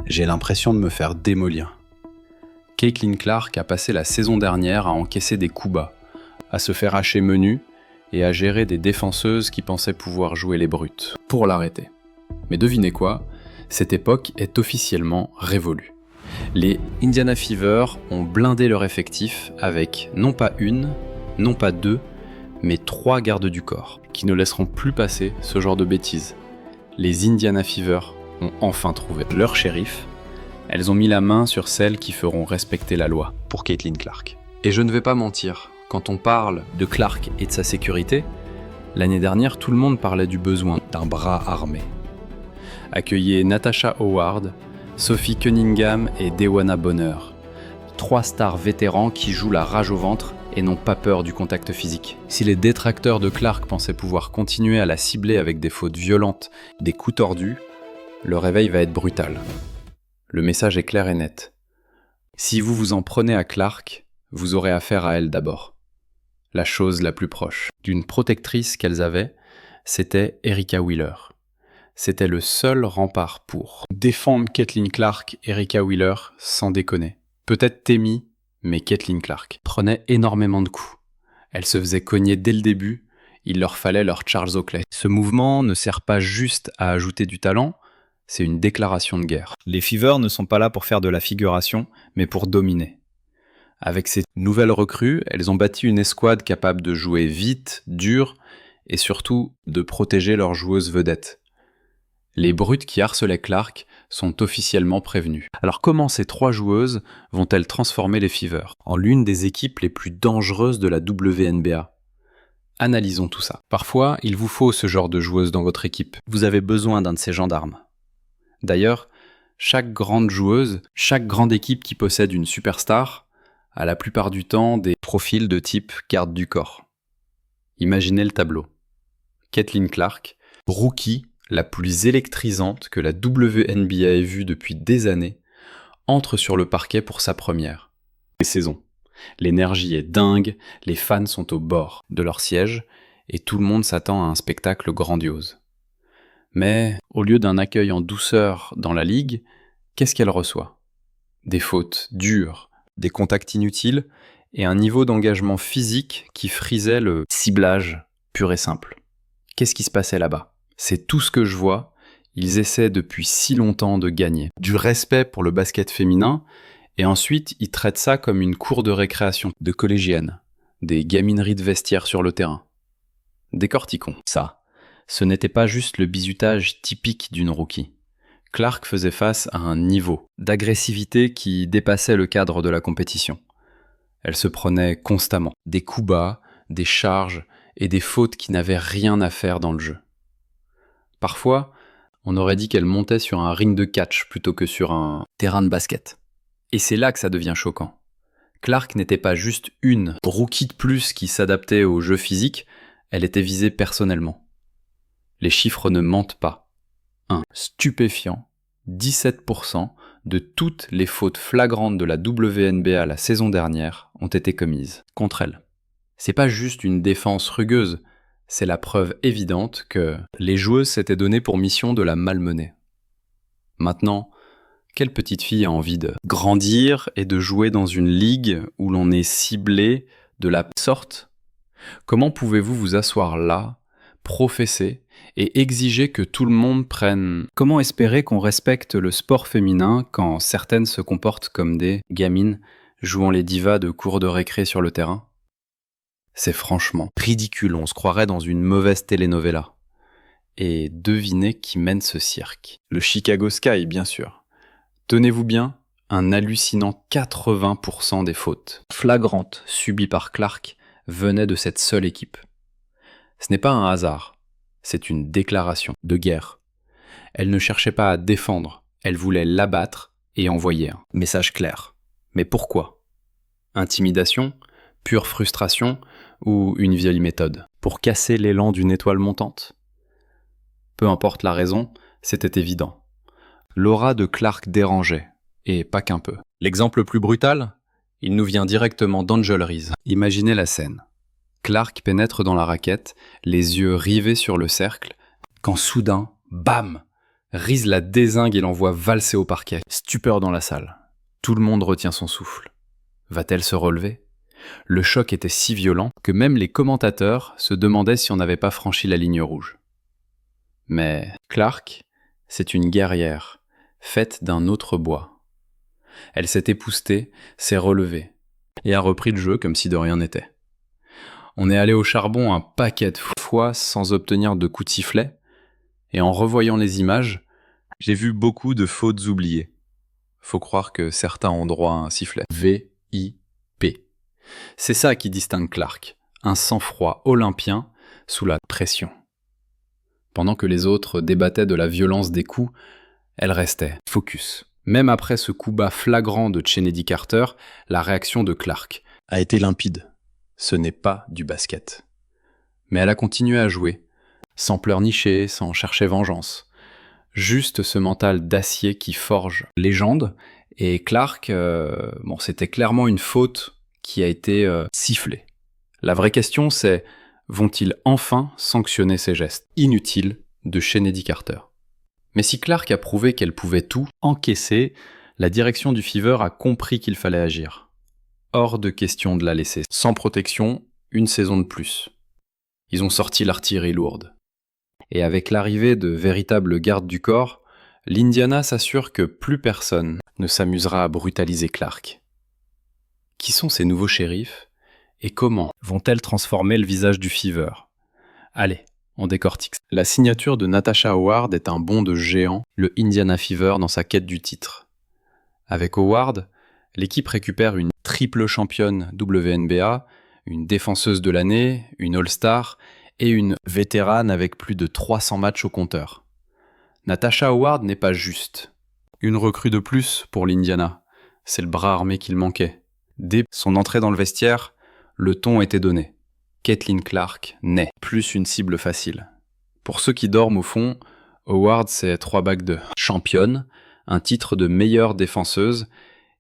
J'ai l'impression de me faire démolir. Caitlin Clark a passé la saison dernière à encaisser des coups bas, à se faire hacher menu et à gérer des défenseuses qui pensaient pouvoir jouer les brutes, pour l'arrêter. Mais devinez quoi, cette époque est officiellement révolue. Les Indiana Fever ont blindé leur effectif avec non pas une, non pas deux, mais 3 gardes du corps, qui ne laisseront plus passer ce genre de bêtises. Les Indiana Fever ont enfin trouvé leur shérif. Elles ont mis la main sur celles qui feront respecter la loi pour Caitlin Clark. Et je ne vais pas mentir, quand on parle de Clark et de sa sécurité, l'année dernière, tout le monde parlait du besoin d'un bras armé. Accueillez Natasha Howard, Sophie Cunningham et Dewana Bonner. 3 stars vétérans qui jouent la rage au ventre et n'ont pas peur du contact physique. Si les détracteurs de Clark pensaient pouvoir continuer à la cibler avec des fautes violentes, des coups tordus, le réveil va être brutal. Le message est clair et net. Si vous vous en prenez à Clark, vous aurez affaire à elle d'abord. La chose la plus proche d'une protectrice qu'elles avaient, c'était Erica Wheeler. C'était le seul rempart pour défendre Caitlin Clark, Erica Wheeler, sans déconner. Peut-être Tammy, mais Caitlin Clark prenait énormément de coups. Elle se faisait cogner dès le début, il leur fallait leur Charles Oakley. Ce mouvement ne sert pas juste à ajouter du talent, c'est une déclaration de guerre. Les Fever ne sont pas là pour faire de la figuration, mais pour dominer. Avec ces nouvelles recrues, elles ont bâti une escouade capable de jouer vite, dur, et surtout de protéger leurs joueuses vedettes. Les brutes qui harcelaient Clark sont officiellement prévenues. Alors comment ces 3 joueuses vont-elles transformer les Fever en l'une des équipes les plus dangereuses de la WNBA ? Analysons tout ça. Parfois, il vous faut ce genre de joueuse dans votre équipe. Vous avez besoin d'un de ces gendarmes. D'ailleurs, chaque grande joueuse, chaque grande équipe qui possède une superstar, a la plupart du temps des profils de type garde du corps. Imaginez le tableau. Caitlin Clark, rookie, la plus électrisante que la WNBA ait vue depuis des années, entre sur le parquet pour sa première saison. L'énergie est dingue, les fans sont au bord de leur siège et tout le monde s'attend à un spectacle grandiose. Mais au lieu d'un accueil en douceur dans la ligue, qu'est-ce qu'elle reçoit ? Des fautes dures, des contacts inutiles et un niveau d'engagement physique qui frisait le ciblage pur et simple. Qu'est-ce qui se passait là-bas ? C'est tout ce que je vois, ils essaient depuis si longtemps de gagner. Du respect pour le basket féminin, et ensuite ils traitent ça comme une cour de récréation de collégiennes, des gamineries de vestiaire sur le terrain. Décortiquons ça. Ce n'était pas juste le bizutage typique d'une rookie. Clark faisait face à un niveau d'agressivité qui dépassait le cadre de la compétition. Elle se prenait constamment des coups bas, des charges et des fautes qui n'avaient rien à faire dans le jeu. Parfois, on aurait dit qu'elle montait sur un ring de catch plutôt que sur un terrain de basket. Et c'est là que ça devient choquant. Clark n'était pas juste une rookie de plus qui s'adaptait au jeu physique, elle était visée personnellement. Les chiffres ne mentent pas. Un stupéfiant, 17% de toutes les fautes flagrantes de la WNBA la saison dernière ont été commises contre elle. C'est pas juste une défense rugueuse, c'est la preuve évidente que les joueuses s'étaient donné pour mission de la malmener. Maintenant, quelle petite fille a envie de grandir et de jouer dans une ligue où l'on est ciblé de la sorte ? Comment pouvez-vous vous asseoir là, professer et exiger que tout le monde prenne... Comment espérer qu'on respecte le sport féminin quand certaines se comportent comme des gamines jouant les divas de cours de récré sur le terrain ? C'est franchement ridicule, on se croirait dans une mauvaise telenovela. Et devinez qui mène ce cirque. Le Chicago Sky, bien sûr. Tenez-vous bien, un hallucinant 80% des fautes flagrantes subies par Clark venaient de cette seule équipe. Ce n'est pas un hasard, c'est une déclaration de guerre. Elle ne cherchait pas à défendre, elle voulait l'abattre et envoyer un message clair. Mais pourquoi ? Intimidation ? Pure frustration ou une vieille méthode pour casser l'élan d'une étoile montante ? Peu importe la raison, c'était évident. L'aura de Clark dérangeait, et pas qu'un peu. L'exemple le plus brutal ? Il nous vient directement d'Angel Reese. Imaginez la scène. Clark pénètre dans la raquette, les yeux rivés sur le cercle, quand soudain, bam ! Reese la dézingue et l'envoie valser au parquet. Stupeur dans la salle. Tout le monde retient son souffle. Va-t-elle se relever ? Le choc était si violent que même les commentateurs se demandaient si on n'avait pas franchi la ligne rouge. Mais Clark, c'est une guerrière, faite d'un autre bois. Elle s'est époustée, s'est relevée, et a repris le jeu comme si de rien n'était. On est allé au charbon un paquet de fois sans obtenir de coup de sifflet, et en revoyant les images, j'ai vu beaucoup de fautes oubliées. Faut croire que certains ont droit à un sifflet. V.I.P. C'est ça qui distingue Clark, un sang-froid olympien sous la pression. Pendant que les autres débattaient de la violence des coups, elle restait focus. Même après ce coup bas flagrant de Chennedy Carter, la réaction de Clark a été limpide. Ce n'est pas du basket. Mais elle a continué à jouer, sans pleurnicher, sans chercher vengeance. Juste ce mental d'acier qui forge légende. Et Clark, c'était clairement une faute qui a été sifflée. La vraie question, c'est, vont-ils enfin sanctionner ces gestes inutiles de Chennedy Carter ? Mais si Clark a prouvé qu'elle pouvait tout encaisser, la direction du Fever a compris qu'il fallait agir. Hors de question de la laisser sans protection une saison de plus. Ils ont sorti l'artillerie lourde. Et avec l'arrivée de véritables gardes du corps, l'Indiana s'assure que plus personne ne s'amusera à brutaliser Clark. Qui sont ces nouveaux shérifs et comment vont-elles transformer le visage du Fever ? Allez, on décortique. La signature de Natasha Howard est un bond de géant, le Indiana Fever dans sa quête du titre. Avec Howard, l'équipe récupère une triple championne WNBA, une défenseuse de l'année, une All-Star et une vétérane avec plus de 300 matchs au compteur. Natasha Howard n'est pas juste. Une recrue de plus pour l'Indiana. C'est le bras armé qu'il manquait. Dès son entrée dans le vestiaire, le ton était donné. Caitlin Clark naît, plus une cible facile. Pour ceux qui dorment au fond, Howard c'est 3 bagues de championne, un titre de meilleure défenseuse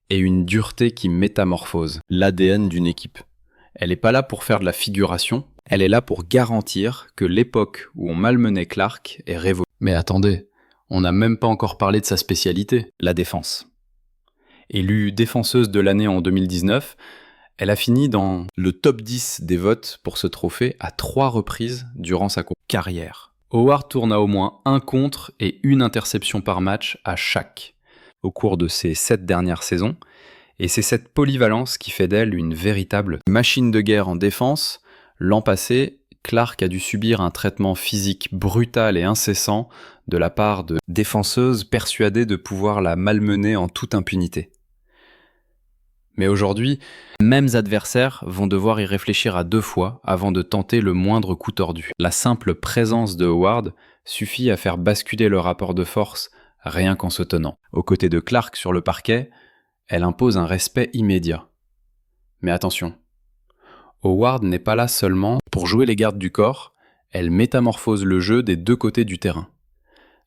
et une dureté qui métamorphose l'ADN d'une équipe. Elle n'est pas là pour faire de la figuration, elle est là pour garantir que l'époque où on malmenait Clark est révolue. Mais attendez, on n'a même pas encore parlé de sa spécialité, la défense. Élue défenseuse de l'année en 2019, elle a fini dans le top 10 des votes pour ce trophée à 3 reprises durant sa carrière. Howard tourne à au moins 1 contre et 1 interception par match à chaque, au cours de ses 7 dernières saisons, et c'est cette polyvalence qui fait d'elle une véritable machine de guerre en défense. L'an passé, Clark a dû subir un traitement physique brutal et incessant de la part de défenseuses persuadées de pouvoir la malmener en toute impunité. Mais aujourd'hui, mêmes adversaires vont devoir y réfléchir à 2 fois avant de tenter le moindre coup tordu. La simple présence de Howard suffit à faire basculer le rapport de force rien qu'en se tenant. Aux côtés de Clark sur le parquet, elle impose un respect immédiat. Mais attention, Howard n'est pas là seulement pour jouer les gardes du corps, elle métamorphose le jeu des 2 côtés du terrain.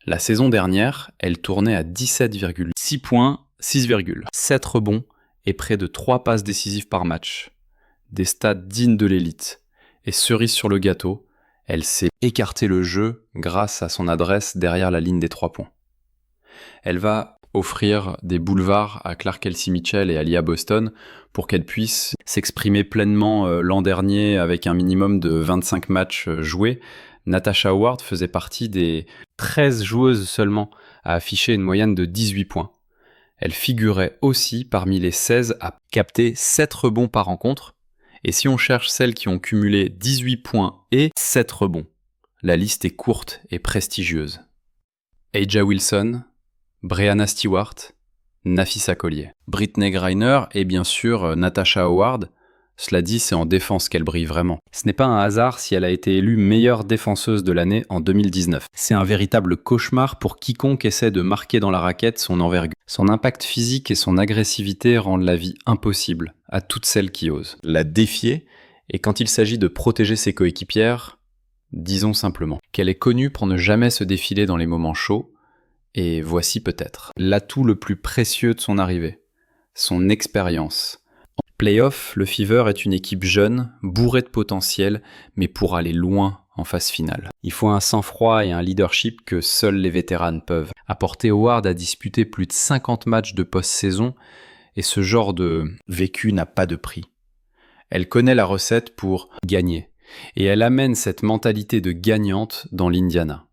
La saison dernière, elle tournait à 17,6 points, 6,7 rebonds et près de 3 passes décisives par match. Des stats dignes de l'élite. Et cerise sur le gâteau, elle sait écarter le jeu grâce à son adresse derrière la ligne des 3 points. Elle va offrir des boulevards à Clark Kelsey Mitchell et à Leah Boston pour qu'elle puisse s'exprimer pleinement l'an dernier avec un minimum de 25 matchs joués. Natasha Howard faisait partie des 13 joueuses seulement à afficher une moyenne de 18 points. Elle figurait aussi parmi les 16 à capter 7 rebonds par rencontre. Et si on cherche celles qui ont cumulé 18 points et 7 rebonds, la liste est courte et prestigieuse. A'ja Wilson, Breanna Stewart, Napheesa Collier, Brittney Griner et bien sûr Natasha Howard. Cela dit, c'est en défense qu'elle brille vraiment. Ce n'est pas un hasard si elle a été élue meilleure défenseuse de l'année en 2019. C'est un véritable cauchemar pour quiconque essaie de marquer dans la raquette son envergure. Son impact physique et son agressivité rendent la vie impossible à toutes celles qui osent la défier. Et quand il s'agit de protéger ses coéquipières, disons simplement qu'elle est connue pour ne jamais se défiler dans les moments chauds. Et voici peut-être l'atout le plus précieux de son arrivée, son expérience. En play-off, le Fever est une équipe jeune, bourrée de potentiel, mais pour aller loin en phase finale. Il faut un sang-froid et un leadership que seuls les vétérans peuvent. Apporter Howard à disputer plus de 50 matchs de post-saison, et ce genre de vécu n'a pas de prix. Elle connaît la recette pour gagner, et elle amène cette mentalité de gagnante dans l'Indiana.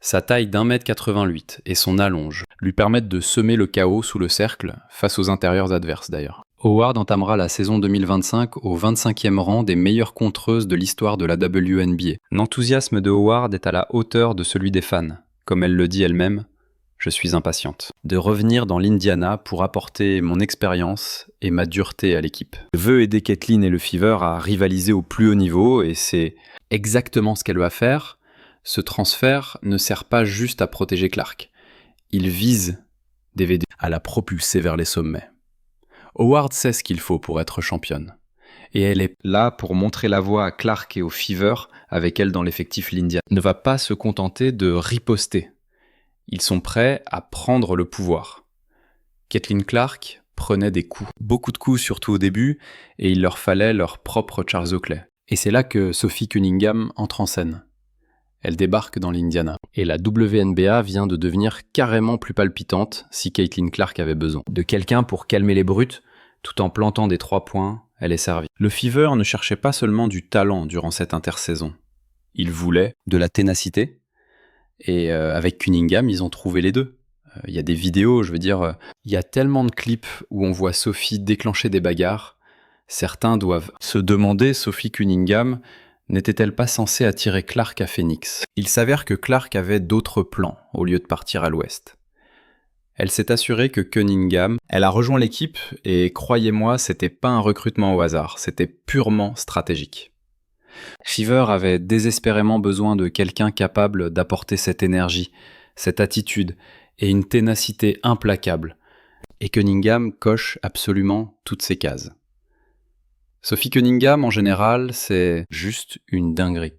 Sa taille d'1m88 et son allonge lui permettent de semer le chaos sous le cercle, face aux intérieurs adverses d'ailleurs. Howard entamera la saison 2025 au 25e rang des meilleures contreuses de l'histoire de la WNBA. L'enthousiasme de Howard est à la hauteur de celui des fans. Comme elle le dit elle-même, je suis impatiente de revenir dans l'Indiana pour apporter mon expérience et ma dureté à l'équipe. Je veux aider Caitlin et le Fever à rivaliser au plus haut niveau et c'est exactement ce qu'elle va faire. Ce transfert ne sert pas juste à protéger Clark. Il vise DVD à la propulser vers les sommets. Howard sait ce qu'il faut pour être championne. Et elle est là pour montrer la voie à Clark et au Fever avec elle dans l'effectif l'Indiana. Ne va pas se contenter de riposter. Ils sont prêts à prendre le pouvoir. Caitlin Clark prenait des coups. Beaucoup de coups surtout au début, et il leur fallait leur propre Charles Oakley. Et c'est là que Sophie Cunningham entre en scène. Elle débarque dans l'Indiana. Et la WNBA vient de devenir carrément plus palpitante si Caitlin Clark avait besoin. De quelqu'un pour calmer les brutes, tout en plantant des 3 points, elle est servie. Le Fever ne cherchait pas seulement du talent durant cette intersaison. Il voulait de la ténacité. Et avec Cunningham, ils ont trouvé les deux. Il y a des vidéos, il y a tellement de clips où on voit Sophie déclencher des bagarres. Certains doivent se demander, Sophie Cunningham n'était-elle pas censée attirer Clark à Phoenix ? Il s'avère que Clark avait d'autres plans au lieu de partir à l'ouest. Elle s'est assurée que Cunningham, elle a rejoint l'équipe et croyez-moi, c'était pas un recrutement au hasard, c'était purement stratégique. Fever avait désespérément besoin de quelqu'un capable d'apporter cette énergie, cette attitude et une ténacité implacable. Et Cunningham coche absolument toutes ces cases. Sophie Cunningham, en général, c'est juste une dinguerie.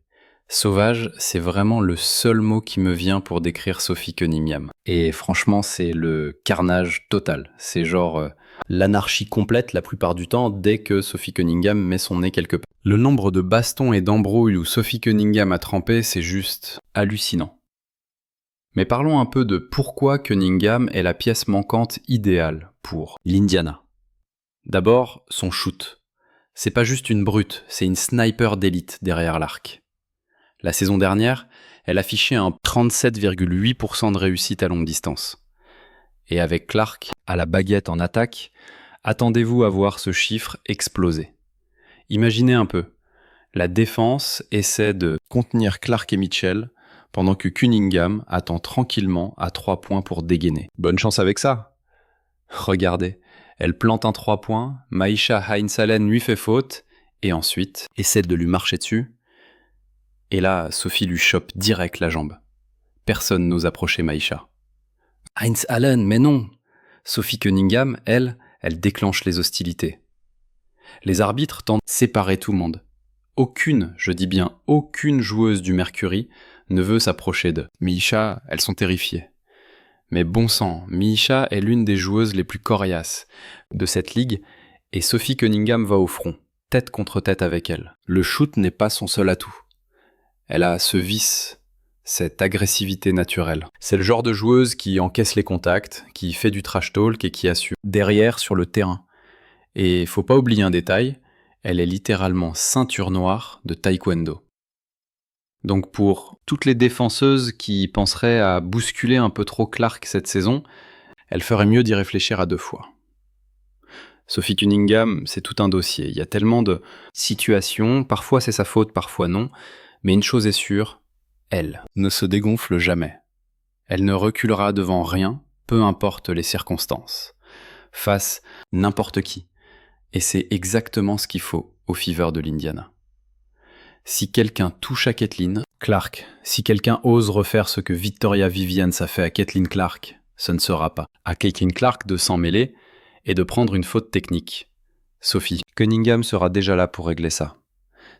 Sauvage, c'est vraiment le seul mot qui me vient pour décrire Sophie Cunningham. Et franchement, c'est le carnage total. C'est genre l'anarchie complète la plupart du temps dès que Sophie Cunningham met son nez quelque part. Le nombre de bastons et d'embrouilles où Sophie Cunningham a trempé, c'est juste hallucinant. Mais parlons un peu de pourquoi Cunningham est la pièce manquante idéale pour l'Indiana. D'abord, son shoot. C'est pas juste une brute, c'est une sniper d'élite derrière l'arc. La saison dernière, elle affichait un 37,8% de réussite à longue distance. Et avec Clark à la baguette en attaque, attendez-vous à voir ce chiffre exploser. Imaginez un peu, la défense essaie de contenir Clark et Mitchell pendant que Cunningham attend tranquillement à 3 points pour dégainer. Bonne chance avec ça. Regardez, elle plante un 3 points, Maïcha Heinz-Allen lui fait faute, et ensuite essaie de lui marcher dessus. Et là, Sophie lui chope direct la jambe. Personne n'ose approcher Maïcha. Heinz-Allen, mais non! Sophie Cunningham, elle déclenche les hostilités. Les arbitres tentent de séparer tout le monde. Aucune, je dis bien aucune joueuse du Mercury ne veut s'approcher d'eux. Miisha, elles sont terrifiées. Mais bon sang, Miisha est l'une des joueuses les plus coriaces de cette ligue et Sophie Cunningham va au front, tête contre tête avec elle. Le shoot n'est pas son seul atout. Elle a ce vice, cette agressivité naturelle. C'est le genre de joueuse qui encaisse les contacts, qui fait du trash talk et qui assure derrière sur le terrain. Et faut pas oublier un détail, elle est littéralement ceinture noire de taekwondo. Donc pour toutes les défenseuses qui penseraient à bousculer un peu trop Clark cette saison, elles feraient mieux d'y réfléchir à 2 fois. Sophie Cunningham, c'est tout un dossier. Il y a tellement de situations, parfois c'est sa faute, parfois non, mais une chose est sûre, elle ne se dégonfle jamais. Elle ne reculera devant rien, peu importe les circonstances, face n'importe qui. Et c'est exactement ce qu'il faut au Fever de l'Indiana. Si quelqu'un touche à Caitlin Clark, si quelqu'un ose refaire ce que Victoria Vivians a fait à Caitlin Clark, ce ne sera pas à Caitlin Clark de s'en mêler et de prendre une faute technique. Sophie Cunningham sera déjà là pour régler ça.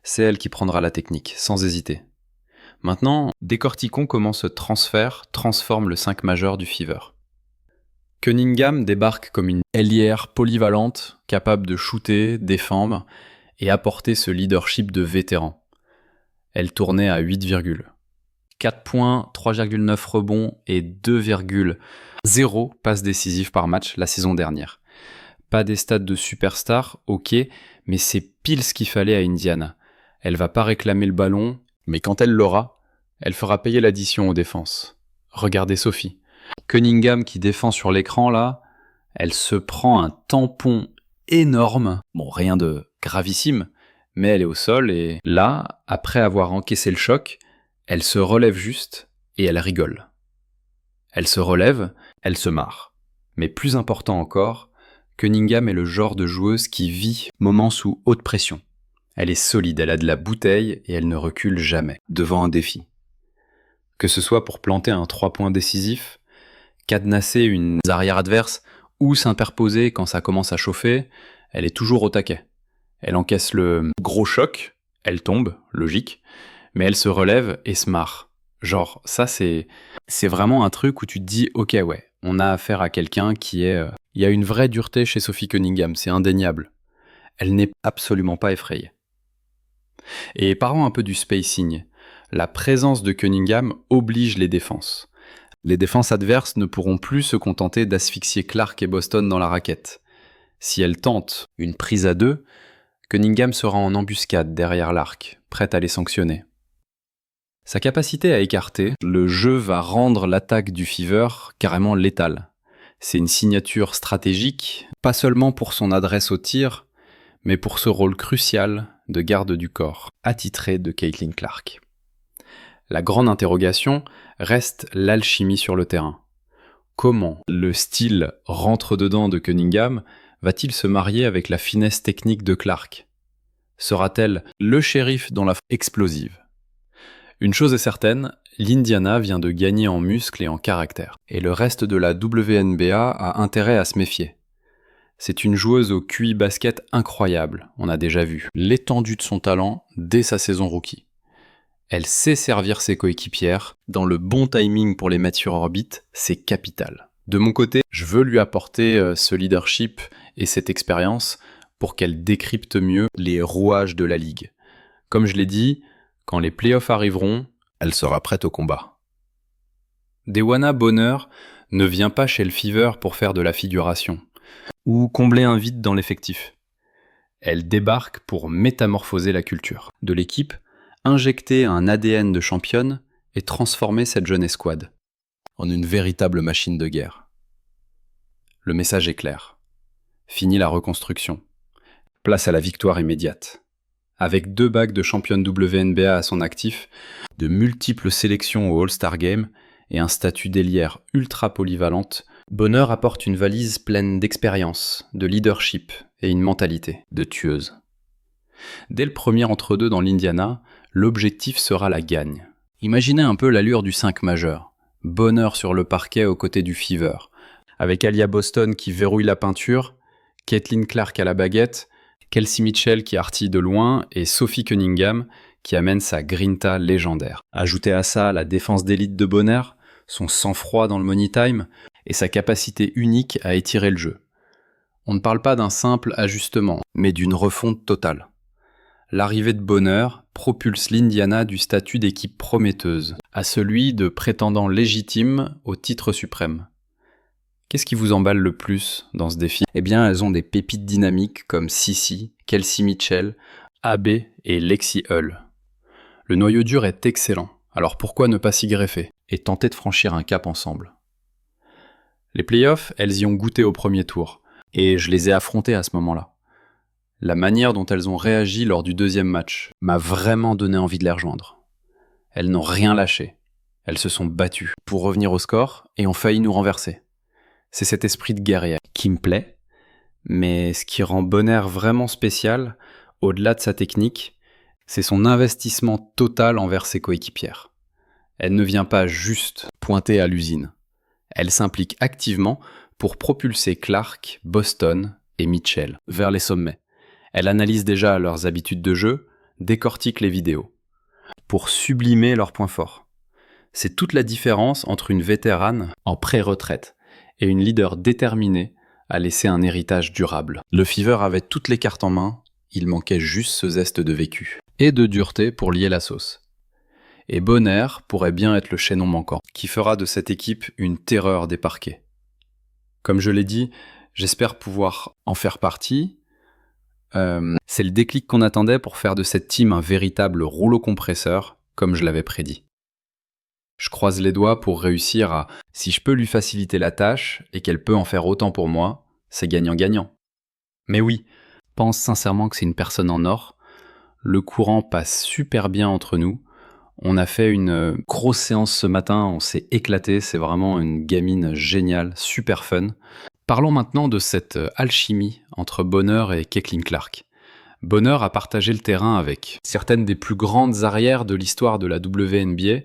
C'est elle qui prendra la technique, sans hésiter. Maintenant, décortiquons comment ce transfert transforme le 5 majeur du Fever. Cunningham débarque comme une ailière polyvalente, capable de shooter, défendre et apporter ce leadership de vétéran. elle tournait à 8, 4 points, 3,9 rebonds et 2,0 passes décisives par match la saison dernière. Pas des stats de superstar, ok, mais c'est pile ce qu'il fallait à Indiana. Elle va pas réclamer le ballon, mais quand elle l'aura, elle fera payer l'addition aux défenses. Regardez Sophie. Cunningham qui défend sur l'écran là, elle se prend un tampon énorme. Bon, rien de gravissime, mais elle est au sol et là, après avoir encaissé le choc, elle se relève juste et elle rigole. Elle se relève, elle se marre. Mais plus important encore, Cunningham est le genre de joueuse qui vit moments sous haute pression. Elle est solide, elle a de la bouteille et elle ne recule jamais devant un défi. Que ce soit pour planter un 3 points décisif, cadenasser une arrière adverse ou s'interposer quand ça commence à chauffer, elle est toujours au taquet. Elle encaisse le gros choc, elle tombe, logique, mais elle se relève et se marre. Genre, ça c'est vraiment un truc où tu te dis, ok ouais, on a affaire à quelqu'un qui est... Il y a une vraie dureté chez Sophie Cunningham, c'est indéniable. Elle n'est absolument pas effrayée. Et parlons un peu du spacing. La présence de Cunningham oblige les défenses. Les défenses adverses ne pourront plus se contenter d'asphyxier Clark et Boston dans la raquette. Si elles tentent une prise à 2, Cunningham sera en embuscade derrière l'arc, prête à les sanctionner. Sa capacité à écarter, le jeu va rendre l'attaque du Fever carrément létale. C'est une signature stratégique, pas seulement pour son adresse au tir, mais pour ce rôle crucial de garde du corps, attitré de Caitlin Clark. La grande interrogation reste l'alchimie sur le terrain. Comment le style rentre-dedans de Cunningham va-t-il se marier avec la finesse technique de Clark ? Sera-t-elle le shérif dans la explosive ? Une chose est certaine, l'Indiana vient de gagner en muscles et en caractère. Et le reste de la WNBA a intérêt à se méfier. C'est une joueuse au QI basket incroyable, on a déjà vu l'étendue de son talent dès sa saison rookie. Elle sait servir ses coéquipières, dans le bon timing pour les mettre sur orbite, c'est capital. De mon côté, je veux lui apporter ce leadership et cette expérience pour qu'elle décrypte mieux les rouages de la ligue. Comme je l'ai dit, quand les playoffs arriveront, elle sera prête au combat. Dewana Bonheur ne vient pas chez le Fever pour faire de la figuration ou combler un vide dans l'effectif. Elle débarque pour métamorphoser la culture de l'équipe, injecter un ADN de championne et transformer cette jeune escouade en une véritable machine de guerre. Le message est clair. Fini la reconstruction. Place à la victoire immédiate. Avec 2 bagues de championne WNBA à son actif, de multiples sélections au All-Star Game et un statut d'ailière ultra polyvalente, Bonheur apporte une valise pleine d'expérience, de leadership et une mentalité de tueuse. Dès le premier entre-deux dans l'Indiana, l'objectif sera la gagne. Imaginez un peu l'allure du 5 majeur. Bonheur sur le parquet aux côtés du Fever, avec Alia Boston qui verrouille la peinture, Caitlin Clark à la baguette, Kelsey Mitchell qui artille de loin et Sophie Cunningham qui amène sa grinta légendaire. Ajoutez à ça la défense d'élite de Bonheur, son sang-froid dans le money time et sa capacité unique à étirer le jeu. On ne parle pas d'un simple ajustement, mais d'une refonte totale. L'arrivée de Bonheur propulse l'Indiana du statut d'équipe prometteuse à celui de prétendant légitime au titre suprême. Qu'est-ce qui vous emballe le plus dans ce défi ? Eh bien, elles ont des pépites dynamiques comme Sissi, Kelsey Mitchell, AB et Lexi Hull. Le noyau dur est excellent, alors pourquoi ne pas s'y greffer et tenter de franchir un cap ensemble ? Les playoffs, elles y ont goûté au premier tour, et je les ai affrontées à ce moment-là. La manière dont elles ont réagi lors du 2e match m'a vraiment donné envie de les rejoindre. Elles n'ont rien lâché. Elles se sont battues pour revenir au score et ont failli nous renverser. C'est cet esprit de guerrière qui me plaît, mais ce qui rend Bonheur vraiment spécial, au-delà de sa technique, c'est son investissement total envers ses coéquipières. Elle ne vient pas juste pointer à l'usine. Elle s'implique activement pour propulser Clark, Boston et Mitchell vers les sommets. Elle analyse déjà leurs habitudes de jeu, décortique les vidéos, pour sublimer leurs points forts. C'est toute la différence entre une vétérane en pré-retraite et une leader déterminée à laisser un héritage durable. Le Fever avait toutes les cartes en main, il manquait juste ce zeste de vécu et de dureté pour lier la sauce. Et Bonner pourrait bien être le chaînon manquant, qui fera de cette équipe une terreur des parquets. Comme je l'ai dit, j'espère pouvoir en faire partie. C'est le déclic qu'on attendait pour faire de cette team un véritable rouleau compresseur, comme je l'avais prédit. Je croise les doigts pour réussir à, si je peux lui faciliter la tâche et qu'elle peut en faire autant pour moi, c'est gagnant-gagnant. Mais oui, je pense sincèrement que c'est une personne en or. Le courant passe super bien entre nous. On a fait une grosse séance ce matin, on s'est éclaté, c'est vraiment une gamine géniale, super fun. Parlons maintenant de cette alchimie entre Bonner et Caitlin Clark. Bonner a partagé le terrain avec certaines des plus grandes arrières de l'histoire de la WNBA,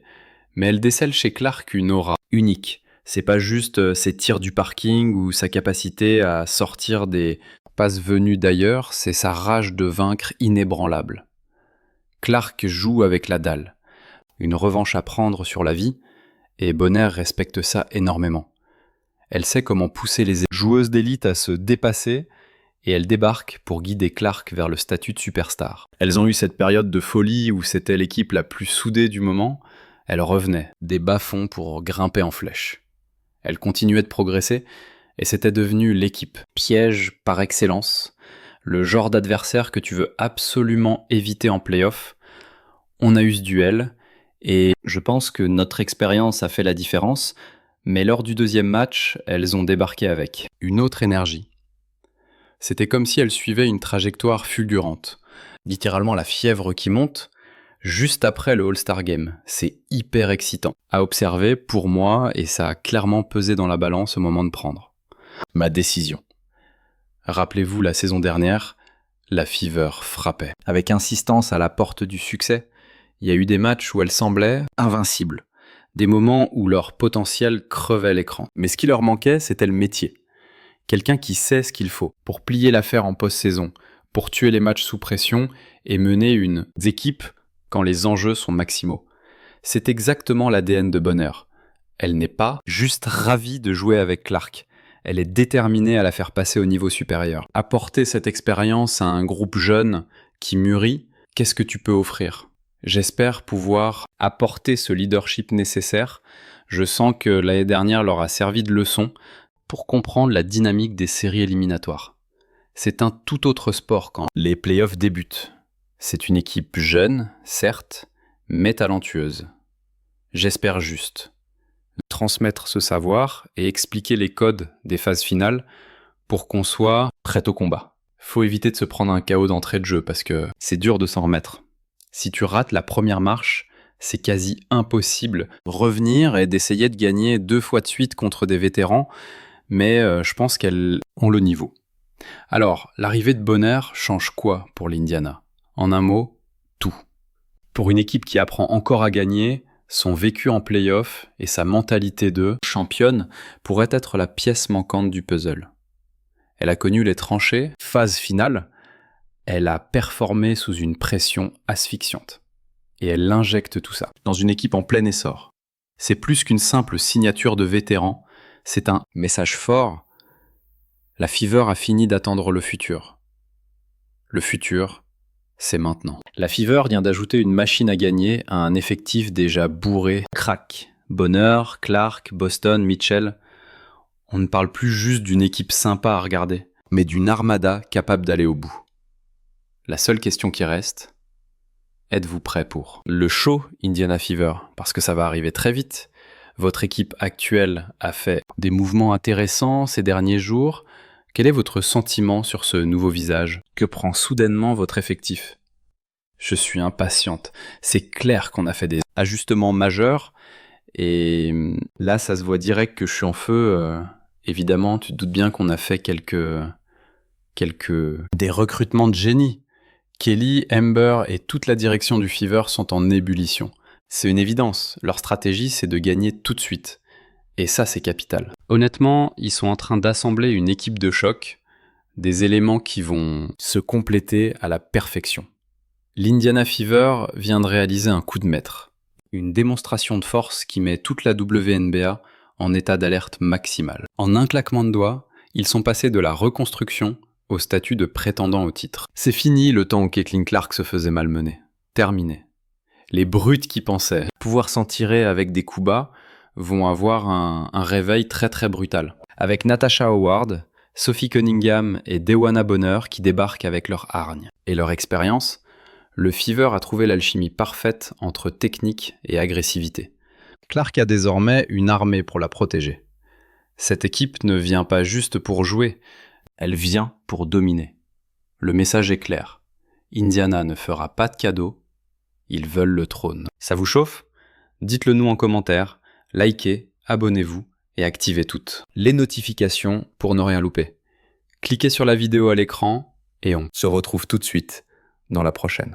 mais elle décèle chez Clark une aura unique. C'est pas juste ses tirs du parking ou sa capacité à sortir des passes venues d'ailleurs, c'est sa rage de vaincre inébranlable. Clark joue avec la dalle, une revanche à prendre sur la vie, et Bonner respecte ça énormément. Elle sait comment pousser les joueuses d'élite à se dépasser et elle débarque pour guider Clark vers le statut de superstar. Elles ont eu cette période de folie où c'était l'équipe la plus soudée du moment. Elle revenait des bas-fonds pour grimper en flèche. Elle continuait de progresser et c'était devenu l'équipe piège par excellence, le genre d'adversaire que tu veux absolument éviter en play-off. On a eu ce duel et je pense que notre expérience a fait la différence. Mais lors du deuxième match, elles ont débarqué avec une autre énergie. C'était comme si elles suivaient une trajectoire fulgurante. Littéralement la fièvre qui monte, juste après le All-Star Game. C'est hyper excitant à observer pour moi et ça a clairement pesé dans la balance au moment de prendre ma décision. Rappelez-vous la saison dernière, la Fever frappait. Avec insistance à la porte du succès, il y a eu des matchs où elles semblaient invincibles. Des moments où leur potentiel crevait l'écran. Mais ce qui leur manquait, c'était le métier. Quelqu'un qui sait ce qu'il faut pour plier l'affaire en post-saison, pour tuer les matchs sous pression et mener une équipe quand les enjeux sont maximaux. C'est exactement l'ADN de Bonner. Elle n'est pas juste ravie de jouer avec Clark. Elle est déterminée à la faire passer au niveau supérieur. Apporter cette expérience à un groupe jeune qui mûrit, qu'est-ce que tu peux offrir ? J'espère pouvoir apporter ce leadership nécessaire. Je sens que l'année dernière leur a servi de leçon pour comprendre la dynamique des séries éliminatoires. C'est un tout autre sport quand les playoffs débutent. C'est une équipe jeune, certes, mais talentueuse. J'espère juste transmettre ce savoir et expliquer les codes des phases finales pour qu'on soit prêt au combat. Faut éviter de se prendre un KO d'entrée de jeu parce que c'est dur de s'en remettre. Si tu rates la première marche, c'est quasi impossible de revenir et d'essayer de gagner 2 fois de suite contre des vétérans, mais je pense qu'elles ont le niveau. Alors, l'arrivée de Bonner change quoi pour l'Indiana ? En un mot, tout. Pour une équipe qui apprend encore à gagner, son vécu en play-off et sa mentalité de championne pourraient être la pièce manquante du puzzle. Elle a connu les tranchées, phase finale. Elle a performé sous une pression asphyxiante. Et elle injecte tout ça dans une équipe en plein essor. C'est plus qu'une simple signature de vétéran, c'est un message fort. La Fever a fini d'attendre le futur. Le futur, c'est maintenant. La Fever vient d'ajouter une machine à gagner à un effectif déjà bourré. Crack. Bonner, Clark, Boston, Mitchell. On ne parle plus juste d'une équipe sympa à regarder, mais d'une armada capable d'aller au bout. La seule question qui reste, êtes-vous prêt pour le show Indiana Fever ? Parce que ça va arriver très vite. Votre équipe actuelle a fait des mouvements intéressants ces derniers jours. Quel est votre sentiment sur ce nouveau visage ? Que prend soudainement votre effectif ? Je suis impatiente. C'est clair qu'on a fait des ajustements majeurs. Et là, ça se voit direct que je suis en feu. Évidemment, tu te doutes bien qu'on a fait des recrutements de génie. Kelly, Amber et toute la direction du Fever sont en ébullition. C'est une évidence, leur stratégie c'est de gagner tout de suite. Et ça c'est capital. Honnêtement, ils sont en train d'assembler une équipe de choc, des éléments qui vont se compléter à la perfection. L'Indiana Fever vient de réaliser un coup de maître. Une démonstration de force qui met toute la WNBA en état d'alerte maximale. En un claquement de doigts, ils sont passés de la reconstruction au statut de prétendant au titre. C'est fini le temps où Caitlin Clark se faisait malmener. Terminé. Les brutes qui pensaient pouvoir s'en tirer avec des coups bas vont avoir un réveil très très brutal. Avec Natasha Howard, Sophie Cunningham et Dewana Bonner qui débarquent avec leur hargne. Et leur expérience, le Fever a trouvé l'alchimie parfaite entre technique et agressivité. Clark a désormais une armée pour la protéger. Cette équipe ne vient pas juste pour jouer, elle vient pour dominer. Le message est clair. Indiana ne fera pas de cadeaux, ils veulent le trône. Ça vous chauffe ? Dites-le nous en commentaire, likez, abonnez-vous et activez toutes les notifications pour ne rien louper. Cliquez sur la vidéo à l'écran et on se retrouve tout de suite dans la prochaine.